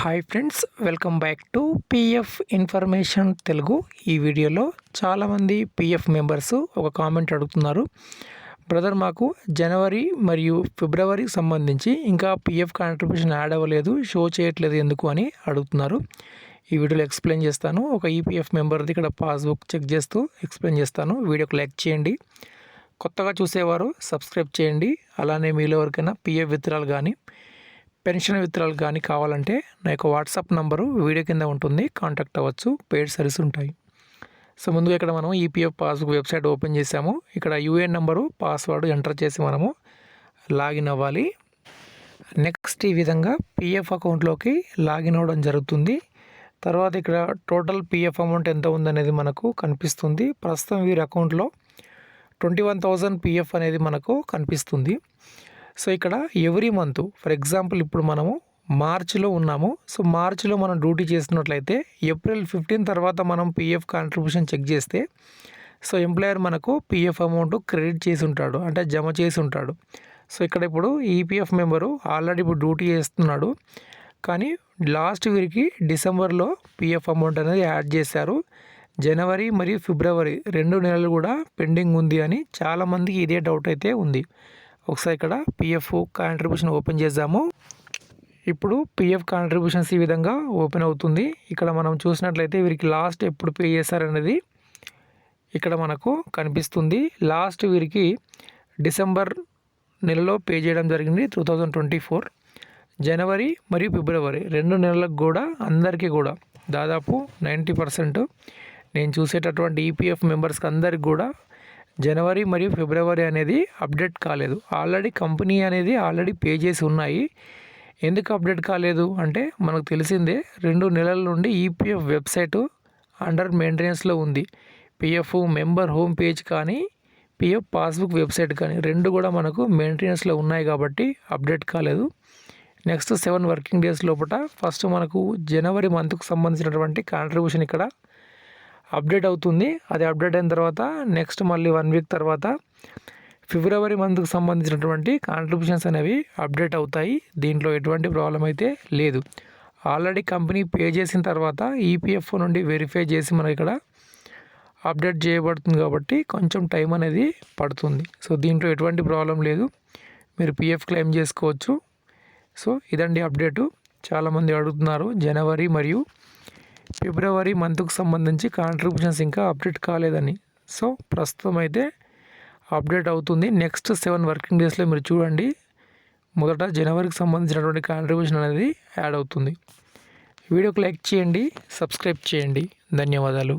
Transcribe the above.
Hi friends, welcome back to PF information Telugu. ఈ వీడియోలో చాలామంది పిఎఫ్ మెంబర్స్ ఒక కామెంట్ అడుగుతున్నారు. బ్రదర్, మాకు జనవరి మరియు ఫిబ్రవరికి సంబంధించి ఇంకా పిఎఫ్ కాంట్రిబ్యూషన్ యాడ్ అవ్వలేదు, షో చేయట్లేదు ఎందుకు అని అడుగుతున్నారు. ఈ వీడియోలో ఎక్స్ప్లెయిన్ చేస్తాను. ఒక ఈపీఎఫ్ మెంబర్ది ఇక్కడ పాస్బుక్ చెక్ చేస్తూ ఎక్స్ప్లెయిన్ చేస్తాను. వీడియోకి లైక్ చేయండి. కొత్తగా చూసేవారు సబ్స్క్రైబ్ చేయండి. అలానే మీలో ఎవరికైనా పిఎఫ్ విత్డ్రాల్ కానీ పెన్షన్ విత్డ్రాల్ కానీ కావాలంటే నా యొక్క వాట్సాప్ నంబరు వీడియో కింద ఉంటుంది, కాంటాక్ట్ అవ్వచ్చు. పెయిడ్ సర్వీస్ ఉంటాయి. సో ముందుగా ఇక్కడ మనం ఈపీఎఫ్ పాస్బుక్ వెబ్సైట్ ఓపెన్ చేసాము. ఇక్కడ యూఏఎన్ నెంబరు, పాస్వర్డ్ ఎంటర్ చేసి మనము లాగిన్ అవ్వాలి. నెక్స్ట్ ఈ విధంగా పిఎఫ్ అకౌంట్లోకి లాగిన్ అవ్వడం జరుగుతుంది. తర్వాత ఇక్కడ టోటల్ పిఎఫ్ అమౌంట్ ఎంత ఉందనేది మనకు కనిపిస్తుంది. ప్రస్తుతం వీరి అకౌంట్లో 21,000 పిఎఫ్ అనేది మనకు కనిపిస్తుంది. సో ఇక్కడ ఎవ్రీ మంత్, ఫర్ ఎగ్జాంపుల్ ఇప్పుడు మనము మార్చిలో ఉన్నాము. సో మార్చిలో మనం డ్యూటీ చేస్తున్నట్లయితే ఏప్రిల్ 15 తర్వాత మనం పిఎఫ్ కాంట్రిబ్యూషన్ చెక్ చేస్తే సో ఎంప్లాయర్ మనకు పిఎఫ్ అమౌంట్ క్రెడిట్ చేసి ఉంటాడు, అంటే జమ చేసి ఉంటాడు. సో ఇక్కడ ఇప్పుడు ఈపీఎఫ్ మెంబరు ఆల్రెడీ ఇప్పుడు డ్యూటీ చేస్తున్నాడు, కానీ లాస్ట్ వీరికి డిసెంబర్లో పిఎఫ్ అమౌంట్ అనేది యాడ్ చేశారు. జనవరి మరియు ఫిబ్రవరి 2 నెలలు కూడా పెండింగ్ ఉంది అని చాలామందికి ఇదే డౌట్ అయితే ఉంది. ఒకసారి ఇక్కడ పిఎఫ్ కాంట్రిబ్యూషన్ ఓపెన్ చేద్దాము. ఇప్పుడు పిఎఫ్ కాంట్రిబ్యూషన్స్ ఈ విధంగా ఓపెన్ అవుతుంది. ఇక్కడ మనం చూసినట్లయితే వీరికి లాస్ట్ ఎప్పుడు పే చేశారనేది ఇక్కడ మనకు కనిపిస్తుంది. లాస్ట్ వీరికి డిసెంబర్ నెలలో పే చేయడం జరిగింది 2024. జనవరి మరియు ఫిబ్రవరి 2 నెలలకు కూడా అందరికీ కూడా దాదాపు 90% నేను చూసేటటువంటి ఈపీఎఫ్ మెంబర్స్కి అందరికి కూడా జనవరి మరియు ఫిబ్రవరి అనేది అప్డేట్ కాలేదు. ఆల్రెడీ కంపెనీ అనేది ఆల్రెడీ పే చేసి ఉన్నాయి. ఎందుకు అప్డేట్ కాలేదు అంటే మనకు తెలిసిందే, 2 నెలల నుండి ఈపీఎఫ్ వెబ్సైటు అండర్ మెయింటెనెన్స్లో ఉంది. పిఎఫ్ మెంబర్ హోమ్ పేజ్ కానీ పిఎఫ్ పాస్బుక్ వెబ్సైట్ కానీ 2 కూడా మనకు మెయింటెనెన్స్లో ఉన్నాయి కాబట్టి అప్డేట్ కాలేదు. నెక్స్ట్ 7 వర్కింగ్ డేస్ లోపల ఫస్ట్ మనకు జనవరి మంత్కు సంబంధించినటువంటి కాంట్రిబ్యూషన్ ఇక్కడ అప్డేట్ అవుతుంది. అది అప్డేట్ అయిన తర్వాత నెక్స్ట్ మళ్ళీ 1 వీక్ తర్వాత ఫిబ్రవరి మంత్కు సంబంధించినటువంటి కాంట్రిబ్యూషన్స్ అనేవి అప్డేట్ అవుతాయి. దీంట్లో ఎటువంటి ప్రాబ్లం అయితే లేదు. ఆల్రెడీ కంపెనీ పే చేసిన తర్వాత ఈపీఎఫ్ నుండి వెరిఫై చేసి మనకి ఇక్కడ అప్డేట్ చేయబడుతుంది కాబట్టి కొంచెం టైం అనేది పడుతుంది. సో దీంట్లో ఎటువంటి ప్రాబ్లం లేదు, మీరు పిఎఫ్ క్లెయిమ్ చేసుకోవచ్చు. సో ఇదండి అప్డేటు. చాలామంది అడుగుతున్నారు జనవరి మరియు ఫిబ్రవరి మంత్కు సంబంధించి కాంట్రిబ్యూషన్స్ ఇంకా అప్డేట్ కాలేదని. సో ప్రస్తుతం అయితే అప్డేట్ అవుతుంది. నెక్స్ట్ 7 వర్కింగ్ డేస్లో మీరు చూడండి, మొదట జనవరికి సంబంధించినటువంటి కాంట్రిబ్యూషన్ అనేది యాడ్ అవుతుంది. వీడియోకి లైక్ చేయండి, సబ్స్క్రైబ్ చేయండి. ధన్యవాదాలు.